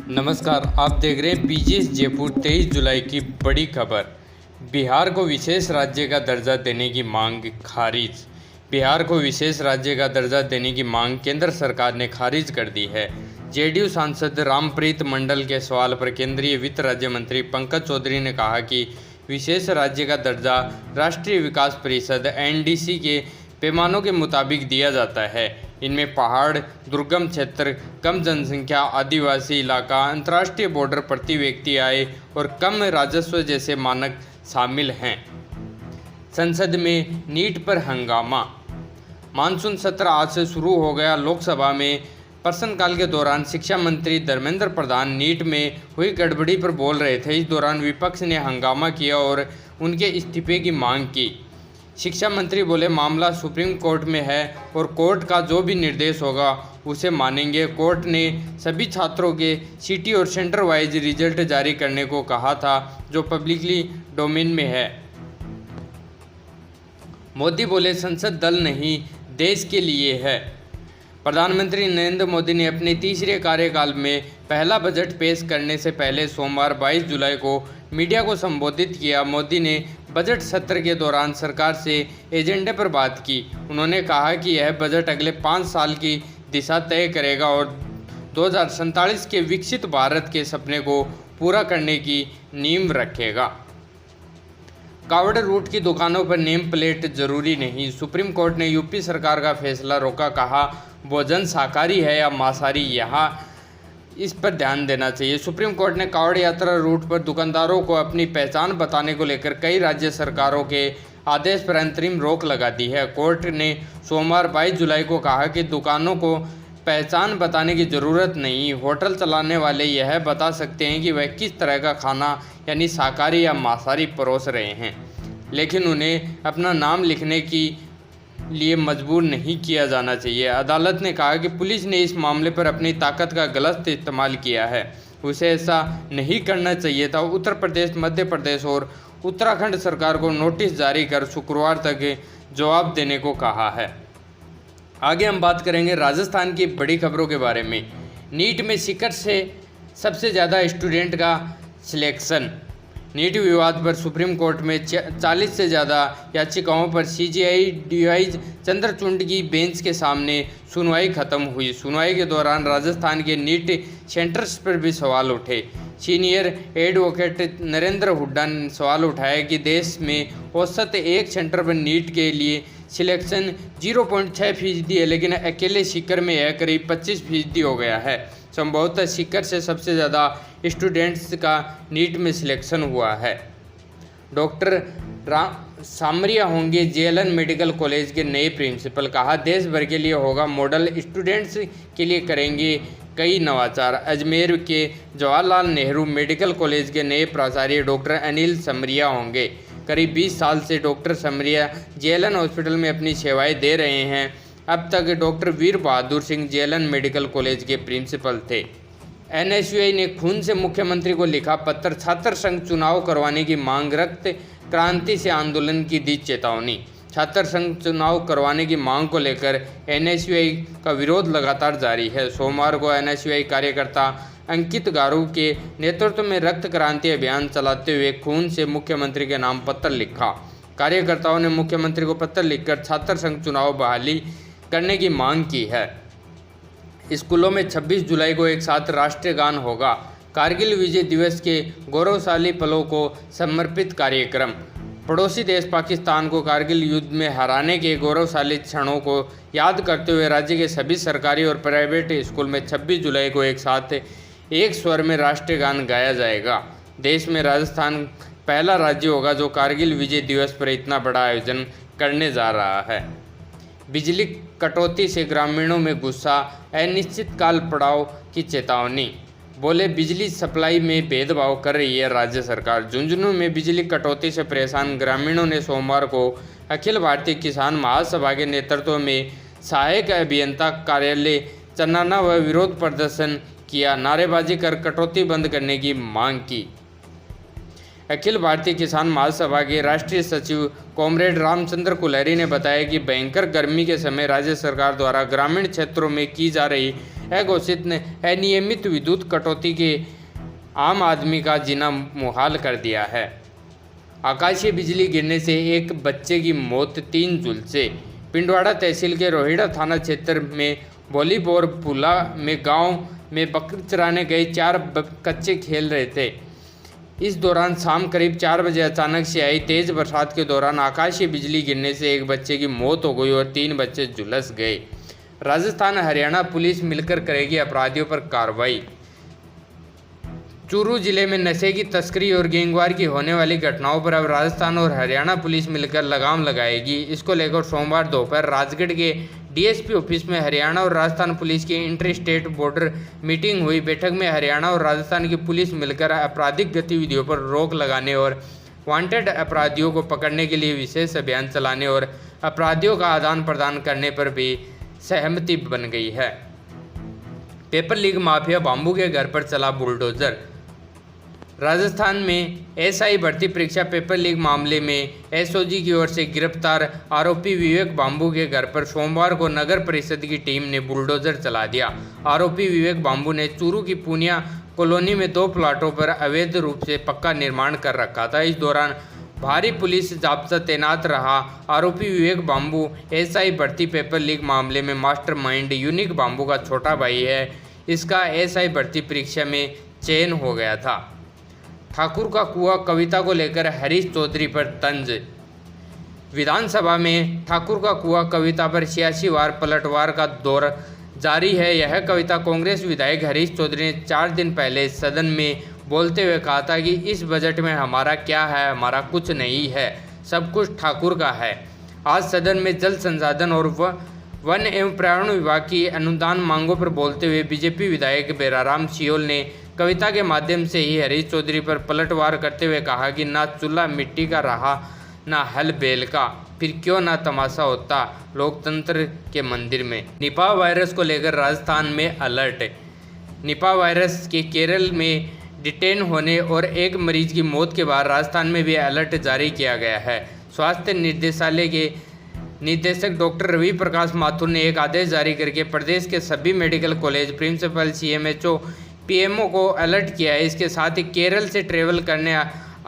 नमस्कार, आप देख रहे हैं पीजीएस जयपुर। 23 जुलाई की बड़ी खबर। बिहार को विशेष राज्य का दर्जा देने की मांग खारिज। बिहार को विशेष राज्य का दर्जा देने की मांग केंद्र सरकार ने खारिज कर दी है। जेडीयू सांसद रामप्रीत मंडल के सवाल पर केंद्रीय वित्त राज्य मंत्री पंकज चौधरी ने कहा कि विशेष राज्य का दर्जा राष्ट्रीय विकास परिषद एनडीसी के पैमानों के मुताबिक दिया जाता है। इनमें पहाड़, दुर्गम क्षेत्र, कम जनसंख्या, आदिवासी इलाका, अंतर्राष्ट्रीय बॉर्डर, प्रति व्यक्ति आय और कम राजस्व जैसे मानक शामिल हैं। संसद में नीट पर हंगामा। मानसून सत्र आज से शुरू हो गया। लोकसभा में प्रश्नकाल के दौरान शिक्षा मंत्री धर्मेंद्र प्रधान नीट में हुई गड़बड़ी पर बोल रहे थे। इस दौरान विपक्ष ने हंगामा किया और उनके इस्तीफे की मांग की। शिक्षा मंत्री बोले, मामला सुप्रीम कोर्ट में है और कोर्ट का जो भी निर्देश होगा उसे मानेंगे। कोर्ट ने सभी छात्रों के सिटी और सेंटर वाइज रिजल्ट जारी करने को कहा था, जो पब्लिकली डोमेन में है। मोदी बोले, संसद दल नहीं देश के लिए है। प्रधानमंत्री नरेंद्र मोदी ने अपने तीसरे कार्यकाल में पहला बजट पेश करने से पहले सोमवार 22 जुलाई को मीडिया को संबोधित किया। मोदी ने बजट सत्र के दौरान सरकार से एजेंडे पर बात की। उन्होंने कहा कि यह बजट अगले 5 साल की दिशा तय करेगा और 2047 के विकसित भारत के सपने को पूरा करने की नींव रखेगा। कावड़ रूट की दुकानों पर नेम प्लेट जरूरी नहीं। सुप्रीम कोर्ट ने यूपी सरकार का फैसला रोका। कहा, भोजन शाकाहारी है या मांसाहारी, यहाँ इस पर ध्यान देना चाहिए। सुप्रीम कोर्ट ने कावड़ यात्रा रूट पर दुकानदारों को अपनी पहचान बताने को लेकर कई राज्य सरकारों के आदेश पर अंतरिम रोक लगा दी है। कोर्ट ने सोमवार 22 जुलाई को कहा कि दुकानों को पहचान बताने की ज़रूरत नहीं। होटल चलाने वाले यह बता सकते हैं कि वह किस तरह का खाना यानी शाकाहारी या मांसाहारी परोस रहे हैं, लेकिन उन्हें अपना नाम लिखने की लिए मजबूर नहीं किया जाना चाहिए। अदालत ने कहा कि पुलिस ने इस मामले पर अपनी ताकत का गलत इस्तेमाल किया है। उसे ऐसा नहीं करना चाहिए था। उत्तर प्रदेश, मध्य प्रदेश और उत्तराखंड सरकार को नोटिस जारी कर शुक्रवार तक जवाब देने को कहा है। आगे हम बात करेंगे राजस्थान की बड़ी खबरों के बारे में। नीट में सीकर से सबसे ज़्यादा स्टूडेंट का सिलेक्शन। नीट विवाद पर सुप्रीम कोर्ट में 40 से ज़्यादा याचिकाओं पर सीजेआई डीवाई चंद्रचूड़ की बेंच के सामने सुनवाई खत्म हुई। सुनवाई के दौरान राजस्थान के नीट सेंटर्स पर भी सवाल उठे। सीनियर एडवोकेट नरेंद्र हुड्डा ने सवाल उठाया कि देश में औसत एक सेंटर पर नीट के लिए सिलेक्शन 0.6% है, लेकिन अकेले सीकर में यह करीब 25% हो गया है। संभवतः सीकर से सबसे ज़्यादा स्टूडेंट्स का नीट में सिलेक्शन हुआ है। डॉक्टर सामरिया होंगे जेएलएन मेडिकल कॉलेज के नए प्रिंसिपल। कहा, देश भर के लिए होगा मॉडल, स्टूडेंट्स के लिए करेंगे कई नवाचार। अजमेर के जवाहरलाल नेहरू मेडिकल कॉलेज के नए प्राचार्य डॉक्टर अनिल समरिया होंगे। करीब 20 साल से डॉक्टर समरिया जेएलएन हॉस्पिटल में अपनी सेवाएं दे रहे हैं। अब तक डॉक्टर वीर Bahadur Singh JLN medical college के प्रिंसिपल थे। एनएसयूआई ने खून से मुख्यमंत्री को लिखा पत्र। छात्र संघ चुनाव करवाने की मांग। रक्त क्रांति से आंदोलन की दी चेतावनी। छात्र संघ चुनाव करवाने की मांग को लेकर एनएसयूआई का विरोध लगातार जारी है। सोमवार को एनएसयूआई कार्यकर्ता अंकित गारू के नेतृत्व में रक्त क्रांति अभियान चलाते हुए खून से मुख्यमंत्री के नाम पत्र लिखा। कार्यकर्ताओं ने मुख्यमंत्री को पत्र लिखकर छात्र संघ चुनाव बहाली करने की मांग की है। स्कूलों में 26 जुलाई को एक साथ राष्ट्रीय गान होगा। कारगिल विजय दिवस के गौरवशाली पलों को समर्पित कार्यक्रम। पड़ोसी देश पाकिस्तान को कारगिल युद्ध में हराने के गौरवशाली क्षणों को याद करते हुए राज्य के सभी सरकारी और प्राइवेट स्कूल में 26 जुलाई को एक साथ एक स्वर में राष्ट्रीय गान गाया जाएगा। देश में राजस्थान पहला राज्य होगा जो कारगिल विजय दिवस पर इतना बड़ा आयोजन करने जा रहा है। बिजली कटौती से ग्रामीणों में गुस्सा। अनिश्चितकाल पड़ाव की चेतावनी। बोले, बिजली सप्लाई में भेदभाव कर रही है राज्य सरकार। झुंझुनू में बिजली कटौती से परेशान ग्रामीणों ने सोमवार को अखिल भारतीय किसान महासभा के नेतृत्व में सहायक अभियंता कार्यालय चन्नाना व विरोध प्रदर्शन किया। नारेबाजी कर कटौती बंद करने की मांग की। अखिल भारतीय किसान महासभा के राष्ट्रीय सचिव कॉमरेड रामचंद्र कुलहरी ने बताया कि भयंकर गर्मी के समय राज्य सरकार द्वारा ग्रामीण क्षेत्रों में की जा रही अघोषित अनियमित विद्युत कटौती के आम आदमी का जीना मुहाल कर दिया है। आकाशीय बिजली गिरने से एक बच्चे की मौत, 3 झुलसे। पिंडवाड़ा तहसील के रोहिड़ा थाना क्षेत्र में बोलीबोर पुला में गांव में बकरी चराने गए 4 बच्चे खेल रहे थे। इस दौरान शाम करीब 4 बजे अचानक से आई तेज बरसात के दौरान आकाशीय बिजली गिरने से एक बच्चे की मौत हो गई और 3 बच्चे झुलस गए। राजस्थान हरियाणा पुलिस मिलकर करेगी अपराधियों पर कार्रवाई। चूरू जिले में नशे की तस्करी और गैंगवार की होने वाली घटनाओं पर अब राजस्थान और हरियाणा पुलिस मिलकर लगाम लगाएगी। इसको लेकर सोमवार दोपहर राजगढ़ के डीएसपी ऑफिस में हरियाणा और राजस्थान पुलिस की इंटर स्टेट बॉर्डर मीटिंग हुई। बैठक में हरियाणा और राजस्थान की पुलिस मिलकर आपराधिक गतिविधियों पर रोक लगाने और वांटेड अपराधियों को पकड़ने के लिए विशेष अभियान चलाने और अपराधियों का आदान प्रदान करने पर भी सहमति बन गई है। पेपर लीक माफिया बाम्बू के घर पर चला बुलडोजर। राजस्थान में एसआई भर्ती परीक्षा पेपर लीक मामले में एसओजी की ओर से गिरफ्तार आरोपी विवेक बाम्बू के घर पर सोमवार को नगर परिषद की टीम ने बुलडोजर चला दिया। आरोपी विवेक बाम्बू ने चूरू की पूनिया कॉलोनी में 2 प्लाटों पर अवैध रूप से पक्का निर्माण कर रखा था। इस दौरान भारी पुलिस जाब्ता तैनात रहा। आरोपी विवेक बाम्बू एसआई भर्ती पेपर लीक मामले में मास्टरमाइंड यूनिक बाम्बू का छोटा भाई है। इसका एसआई भर्ती परीक्षा में चयन हो गया था। ठाकुर का कुआं कविता को लेकर हरीश चौधरी पर तंज। विधानसभा में ठाकुर का कुआं कविता पर सियासी वार पलटवार का दौर जारी है। यह कविता कांग्रेस विधायक हरीश चौधरी ने 4 दिन पहले सदन में बोलते हुए कहा था कि इस बजट में हमारा क्या है, हमारा कुछ नहीं है, सब कुछ ठाकुर का है। आज सदन में जल संसाधन और वन एवं पर्यावरण विभाग की अनुदान मांगों पर बोलते हुए बीजेपी विधायक बेराराम सियोल ने कविता के माध्यम से ही हरीश चौधरी पर पलटवार करते हुए कहा कि ना चूल्हा मिट्टी का रहा, ना हल बैल का, फिर क्यों ना तमाशा होता लोकतंत्र के मंदिर में। निपाह वायरस को लेकर राजस्थान में अलर्ट। निपाह वायरस के केरल में डिटेन होने और एक मरीज की मौत के बाद राजस्थान में भी अलर्ट जारी किया गया है। स्वास्थ्य निर्देशालय के निदेशक डॉक्टर रवि प्रकाश माथुर ने एक आदेश जारी करके प्रदेश के सभी medical college, principal, CMHO, PMO को अलर्ट किया है। इसके साथ ही केरल से ट्रेवल करने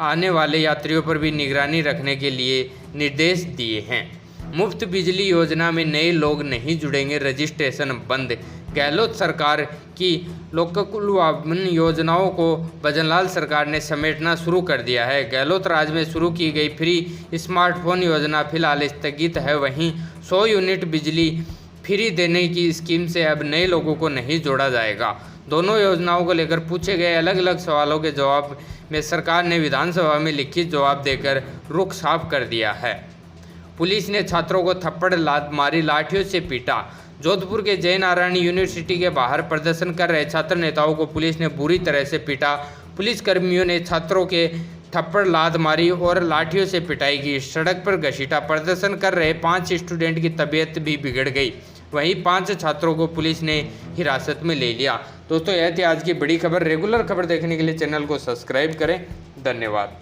आने वाले यात्रियों पर भी निगरानी रखने के लिए निर्देश दिए हैं। मुफ्त बिजली योजना में नए लोग नहीं जुड़ेंगे, रजिस्ट्रेशन बंद। गहलोत सरकार की लोककुलवावन योजनाओं को भजनलाल सरकार ने समेटना शुरू कर दिया है। गहलोत राज में शुरू की गई फ्री स्मार्टफोन योजना फिलहाल स्थगित है। वहीं 100 यूनिट बिजली फ्री देने की स्कीम से अब नए लोगों को नहीं जोड़ा जाएगा। दोनों योजनाओं को लेकर पूछे गए अलग अलग सवालों के जवाब में सरकार ने विधानसभा में लिखित जवाब देकर रुख साफ कर दिया है। पुलिस ने छात्रों को थप्पड़ मारी, लाठियों से पीटा। जोधपुर के जय नारायण यूनिवर्सिटी के बाहर प्रदर्शन कर रहे छात्र नेताओं को पुलिस ने बुरी तरह से पीटा। पुलिसकर्मियों ने छात्रों के थप्पड़ लात मारी और लाठियों से पिटाई की। सड़क पर घसीटा। प्रदर्शन कर रहे 5 स्टूडेंट की तबीयत भी बिगड़ गई। वहीं 5 छात्रों को पुलिस ने हिरासत में ले लिया। दोस्तों, यह थी आज की बड़ी खबर। रेगुलर खबर देखने के लिए चैनल को सब्सक्राइब करें। धन्यवाद।